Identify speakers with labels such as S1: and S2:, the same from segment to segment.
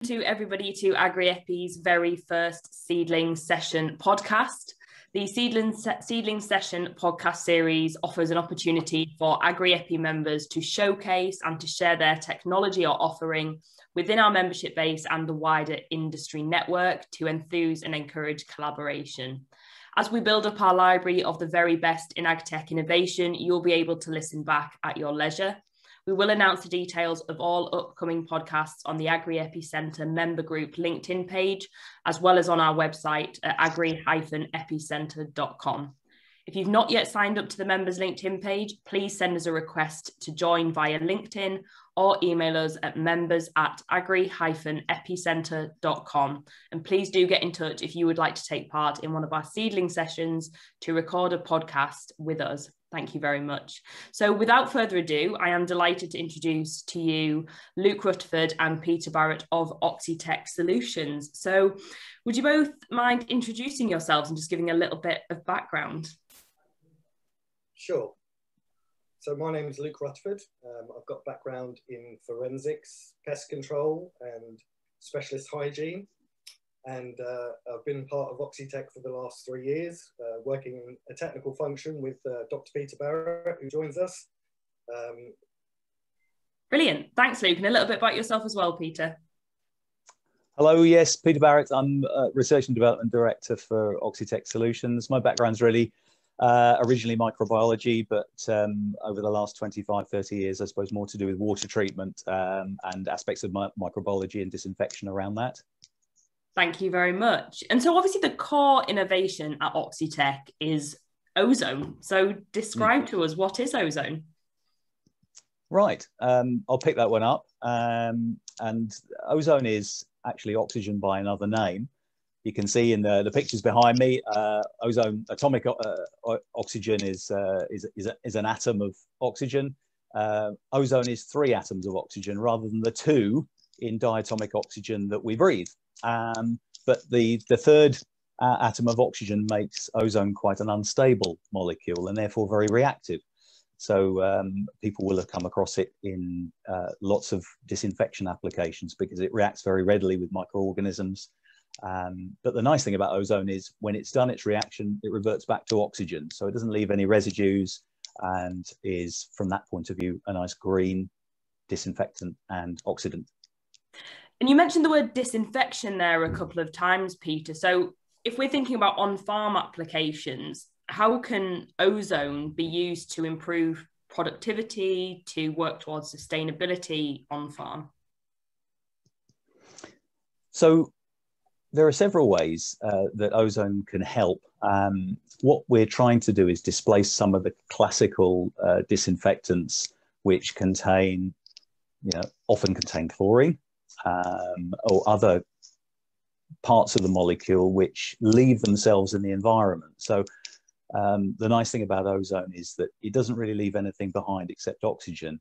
S1: to everybody to Agri-EPI's very first Seedling Session podcast. The Seedling Session podcast series offers an opportunity for Agri-EPI members to showcase and to share their technology or offering within our membership base and the wider industry network to enthuse and encourage collaboration. As we build up our library of the very best in agri-tech innovation, you'll be able to listen back at your leisure. We will announce the details of all upcoming podcasts on the Agri-EPI Centre member group LinkedIn page, as well as on our website at agri-epicentre.com. If you've not yet signed up to the members LinkedIn page, please send us a request to join via LinkedIn or email us at members@agri-epicentre.com. And please do get in touch if you would like to take part in one of our seedling sessions to record a podcast with us. Thank you very much. So without further ado, I am delighted to introduce to you Luke Rutterford and Peter Barrett of Oxi-Tech Solutions. So would you both mind introducing yourselves and just giving a little bit of background?
S2: Sure. So my name is Luke Rutterford. I've got background in forensics, pest control and specialist hygiene. And I've been part of Oxitec for the last 3 years, working in a technical function with Dr. Peter Barrett, who joins us.
S1: Brilliant. Thanks, Luke. And a little bit about yourself as well, Peter.
S3: Hello, yes, Peter Barrett. I'm Research and Development Director for Oxi-Tech Solutions. My background's really originally microbiology, but over the last 25, 30 years, I suppose more to do with water treatment and aspects of microbiology and disinfection around that.
S1: Thank you very much. And so obviously the core innovation at Oxitec is ozone. So describe to us, what is ozone?
S3: Right, I'll pick that one up. And ozone is actually oxygen by another name. You can see in the pictures behind me, ozone, atomic oxygen is an atom of oxygen. Ozone is 3 atoms of oxygen rather than the 2 in diatomic oxygen that we breathe. But the third atom of oxygen makes ozone quite an unstable molecule and therefore very reactive. So people will have come across it in lots of disinfection applications because it reacts very readily with microorganisms. But the nice thing about ozone is when it's done its reaction, it reverts back to oxygen. So it doesn't leave any residues and is, from that point of view, a nice green disinfectant and oxidant.
S1: And you mentioned the word disinfection there a couple of times, Peter. So if we're thinking about on-farm applications, how can ozone be used to improve productivity, to work towards sustainability on-farm?
S3: So there are several ways that ozone can help. What we're trying to do is displace some of the classical disinfectants which contain, often contain chlorine. Or other parts of the molecule which leave themselves in the environment. So the nice thing about ozone is that it doesn't really leave anything behind except oxygen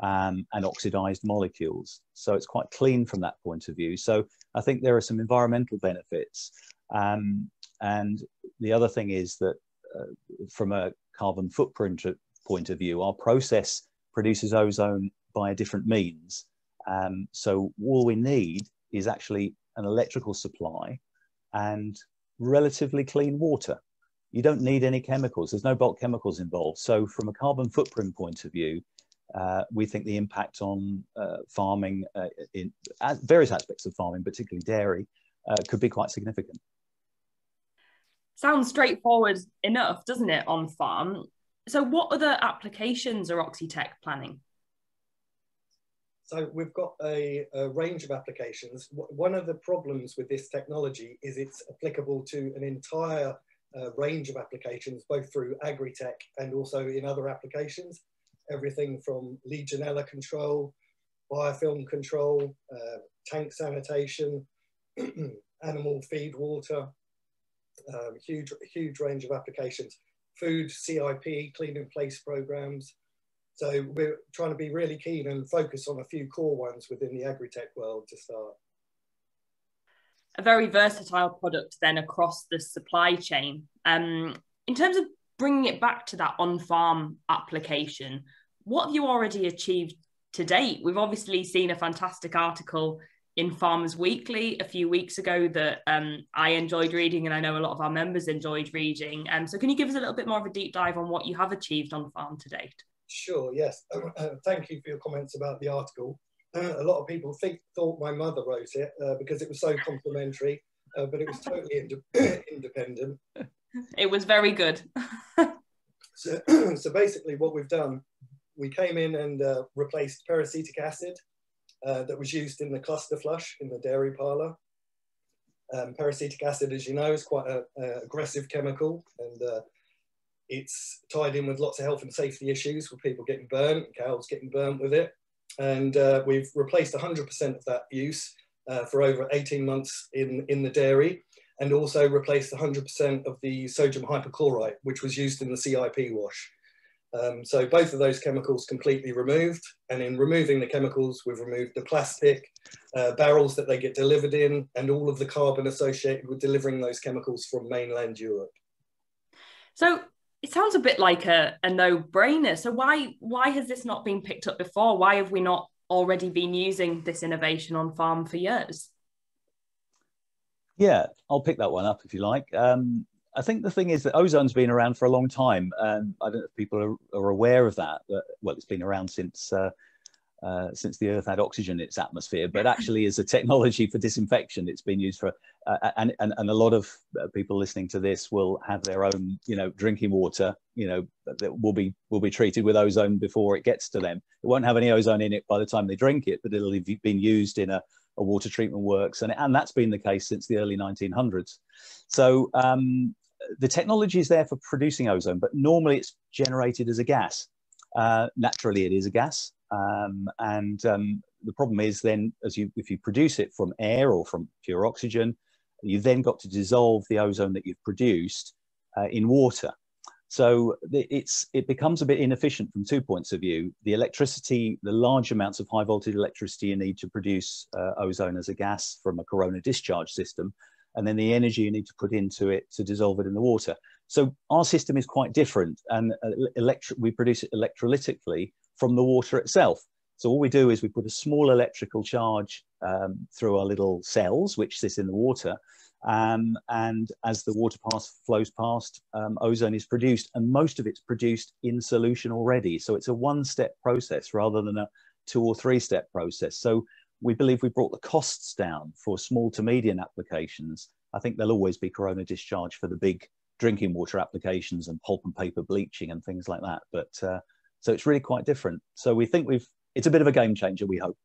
S3: and oxidized molecules. So it's quite clean from that point of view. So I think there are some environmental benefits. And the other thing is that from a carbon footprint point of view, our process produces ozone by a different means. So all we need is actually an electrical supply and relatively clean water. You don't need any chemicals. There's no bulk chemicals involved. So from a carbon footprint point of view, we think the impact on farming in various aspects of farming, particularly dairy, could be quite significant.
S1: Sounds straightforward enough, doesn't it, on farm? So what other applications are Oxitec planning?
S2: So we've got a range of applications. One of the problems with this technology is it's applicable to an entire range of applications, both through agri-tech and also in other applications. Everything from Legionella control, biofilm control, tank sanitation, animal feed water, huge range of applications. Food, CIP, clean in place programs. So we're trying to be really keen and focus on a few core ones within the agri-tech world to start.
S1: A very versatile product then across the supply chain. In terms of bringing it back to that on-farm application, what have you already achieved to date? We've obviously seen a fantastic article in Farmers Weekly a few weeks ago that I enjoyed reading, and I know a lot of our members enjoyed reading. So can you give us a little bit more of a deep dive on what you have achieved on farm to date?
S2: Sure, yes. Thank you for your comments about the article. A lot of people thought my mother wrote it because it was so complimentary, but it was totally independent.
S1: It was very good.
S2: So basically what we've done, we came in and replaced peracetic acid that was used in the cluster flush in the dairy parlour. Peracetic acid, as you know, is quite an aggressive chemical, and it's tied in with lots of health and safety issues with people getting burnt, cows getting burnt with it. And we've replaced 100% of that use for over 18 months in the dairy, and also replaced 100% of the sodium hypochlorite, which was used in the CIP wash. So both of those chemicals completely removed, and in removing the chemicals, we've removed the plastic barrels that they get delivered in, and all of the carbon associated with delivering those chemicals from mainland Europe.
S1: So it sounds a bit like a no-brainer. So why has this not been picked up before? Why have we not already been using this innovation on farm for years?
S3: Yeah, I'll pick that one up if you like. I think the thing is that ozone's been around for a long time. I don't know if people are aware of that, but, well, it's been around since the Earth had oxygen in its atmosphere, but actually as a technology for disinfection, it's been used for, and a lot of people listening to this will have their own, drinking water, that will be treated with ozone before it gets to them. It won't have any ozone in it by the time they drink it, but it'll have been used in a water treatment works, and that's been the case since the early 1900s. So the technology is there for producing ozone, but normally it's generated as a gas. Naturally, it is a gas. The problem is then, if you produce it from air or from pure oxygen, you've then got to dissolve the ozone that you've produced in water. So it becomes a bit inefficient from 2 points of view. The electricity, the large amounts of high voltage electricity you need to produce ozone as a gas from a corona discharge system, and then the energy you need to put into it to dissolve it in the water. So our system is quite different, and we produce it electrolytically from the water itself. So all we do is we put a small electrical charge through our little cells, which sit in the water, and as the water flows past, ozone is produced, and most of it's produced in solution already. So it's a one-step process rather than a 2 or 3 step process. So we believe we brought the costs down for small to medium applications. I think there'll always be corona discharge for the big drinking water applications and pulp and paper bleaching and things like that. But so it's really quite different. So we think it's a bit of a game changer, we hope.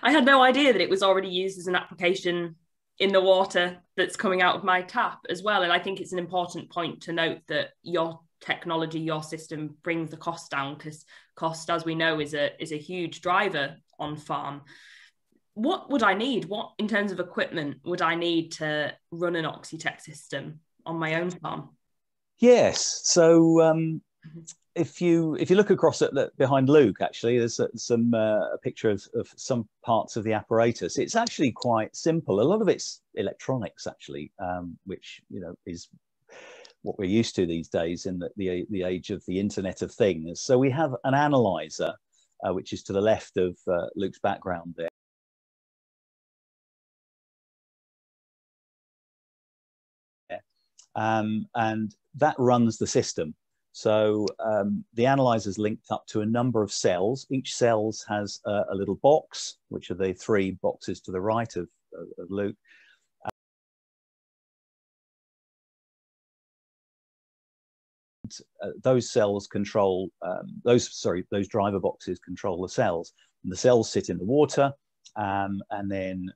S1: I had no idea that it was already used as an application in the water that's coming out of my tap as well. And I think it's an important point to note that your technology, your system brings the cost down, because cost, as we know, is a huge driver on farm. What would I need? What, in terms of equipment, would I need to run an Oxitech system on my own farm?
S3: Yes. So if you look across at behind Luke, actually, there's a picture of some parts of the apparatus. It's actually quite simple. A lot of it's electronics, actually, which is what we're used to these days in the age of the Internet of Things. So we have an analyzer, which is to the left of Luke's background there. And that runs the system. So the analyzer is linked up to a number of cells. Each cell has a little box, which are the 3 boxes to the right of Luke. Those cells control those driver boxes control the cells, and the cells sit in the water, and then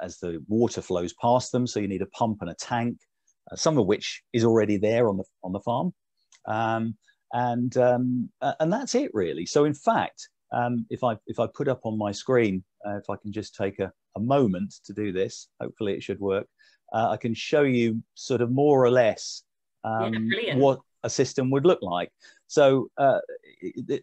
S3: as the water flows past them, so you need a pump and a tank, some of which is already there on the farm, and that's it really. So in fact, if I put up on my screen, if I can just take a moment to do this, hopefully it should work. I can show you sort of more or less what a system would look like. So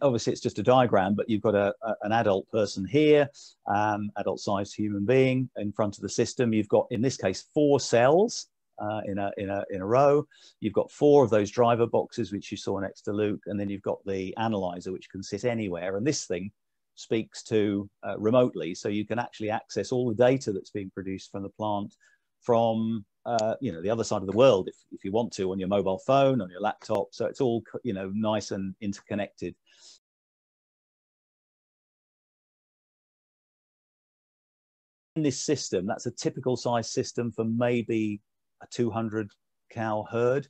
S3: obviously it's just a diagram, but you've got an adult person here, adult-sized human being in front of the system. You've got, in this case, 4 cells in a row. You've got 4 of those driver boxes, which you saw next to Luke, and then you've got the analyzer, which can sit anywhere. And this thing speaks to remotely, so you can actually access all the data that's being produced from the plant from the other side of the world if you want to, on your mobile phone, on your laptop. So it's all nice and interconnected. In this system, that's a typical size system for maybe a 200 cow herd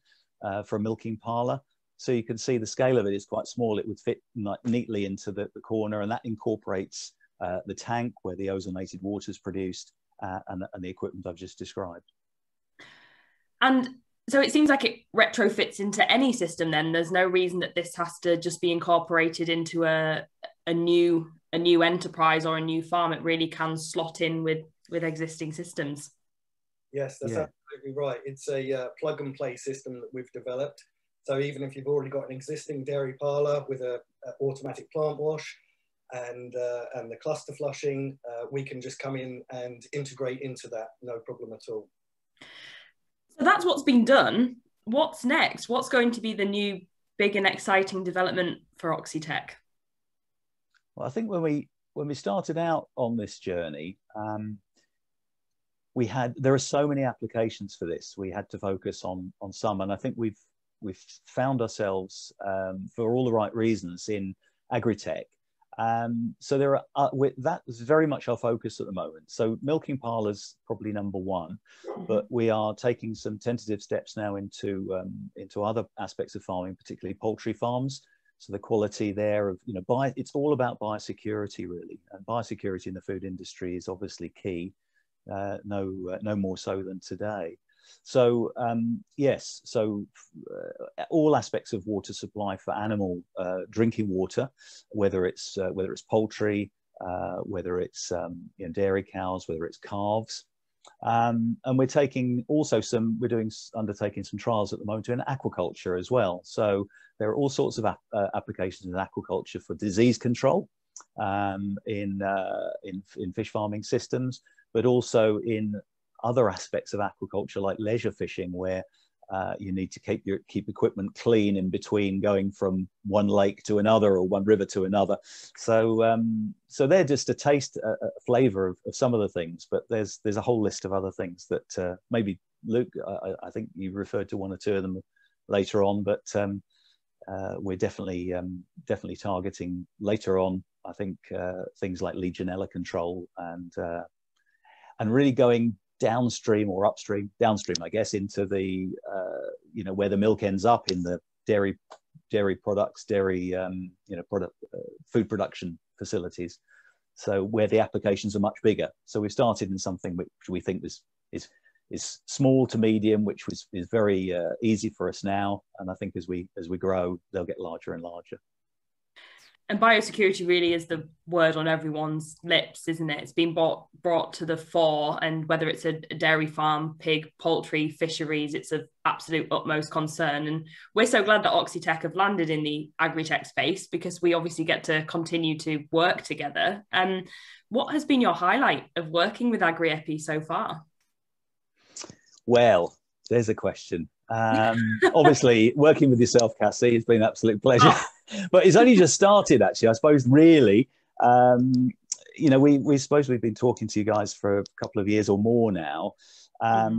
S3: for a milking parlour. So you can see the scale of it is quite small. It would fit neatly into the corner, and that incorporates the tank where the ozonated water is produced and the equipment I've just described.
S1: And so it seems like it retrofits into any system then. There's no reason that this has to just be incorporated into a new enterprise or a new farm. It really can slot in with existing systems.
S2: Yes, that's absolutely right. It's a plug and play system that we've developed. So even if you've already got an existing dairy parlour with an automatic plant wash and the cluster flushing, we can just come in and integrate into that, no problem at all.
S1: So that's what's been done. What's next? What's going to be the new big and exciting development for Oxitec?
S3: Well, I think when we started out on this journey, there are so many applications for this. We had to focus on some, and I think we've found ourselves for all the right reasons in agri-tech. So that is very much our focus at the moment. So milking parlours probably number one, but we are taking some tentative steps now into other aspects of farming, particularly poultry farms. So the quality there of it's all about biosecurity really, and biosecurity in the food industry is obviously key. No more so than today. So yes, so all aspects of water supply for animal drinking water, whether it's poultry, whether it's dairy cows, whether it's calves, and we're undertaking some trials at the moment in aquaculture as well. So there are all sorts of applications in aquaculture for disease control in fish farming systems, but also in other aspects of aquaculture like leisure fishing, where you need to keep equipment clean in between going from one lake to another or one river to another. So they're just a taste, a flavour of some of the things, but there's a whole list of other things that maybe Luke, I think you referred to one or two of them later on, but we're definitely targeting later on. I think things like Legionella control and really going downstream or upstream, downstream, I guess, into the where the milk ends up in the dairy products, food production facilities. So where the applications are much bigger. So we've started in something which we think is small to medium, which is very easy for us now, and I think as we grow, they'll get larger and larger.
S1: And biosecurity really is the word on everyone's lips, isn't it? It's been brought to the fore, and whether it's a dairy farm, pig, poultry, fisheries, it's of absolute utmost concern. And we're so glad that Oxitec have landed in the agri-tech space, because we obviously get to continue to work together. What has been your highlight of working with Agri-EPI so far?
S3: Well, there's a question. Obviously, working with yourself, Cassie, has been an absolute pleasure. But it's only just started, actually. I suppose, really, we suppose we've been talking to you guys for a couple of years or more now. I'll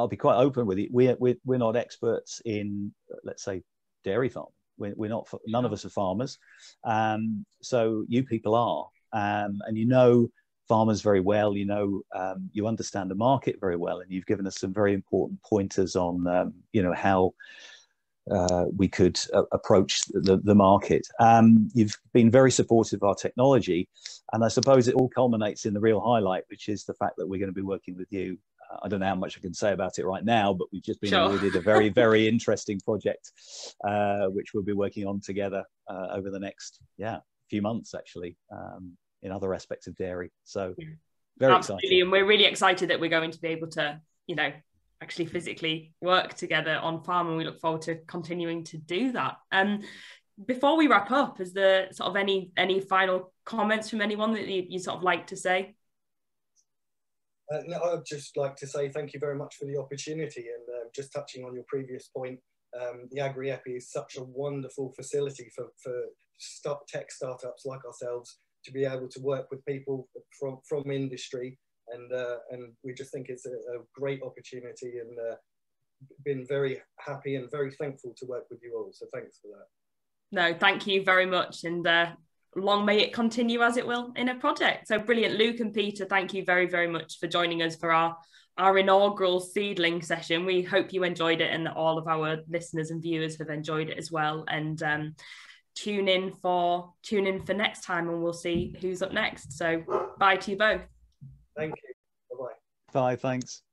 S3: be quite open with you. We're not experts in, let's say, dairy farming. We're not. None of us are farmers. So you people are, and farmers very well. You understand the market very well, and you've given us some very important pointers on how we could approach the market. You've been very supportive of our technology, and I suppose it all culminates in the real highlight, which is the fact that we're going to be working with you. I don't know how much I can say about it right now, but we've just been awarded a very, very interesting project, which we'll be working on together over the next few months, actually, in other aspects of dairy. So very exciting.
S1: And we're really excited that we're going to be able to, actually physically work together on farm, and we look forward to continuing to do that. Before we wrap up, is there sort of any final comments from anyone that you sort of like to say?
S2: No, I'd just like to say thank you very much for the opportunity, and just touching on your previous point, the Agri-EPI is such a wonderful facility for tech startups like ourselves to be able to work with people from industry, and we just think it's a great opportunity, and been very happy and very thankful to work with you all. So thanks for that.
S1: No, thank you very much, and long may it continue as it will in a project. So brilliant. Luke and Peter, thank you very, very much for joining us for our inaugural seedling session. We hope you enjoyed it and that all of our listeners and viewers have enjoyed it as well. And tune in for next time, and we'll see who's up next. So bye to you both.
S2: Thank you. Bye-bye.
S3: Bye, thanks.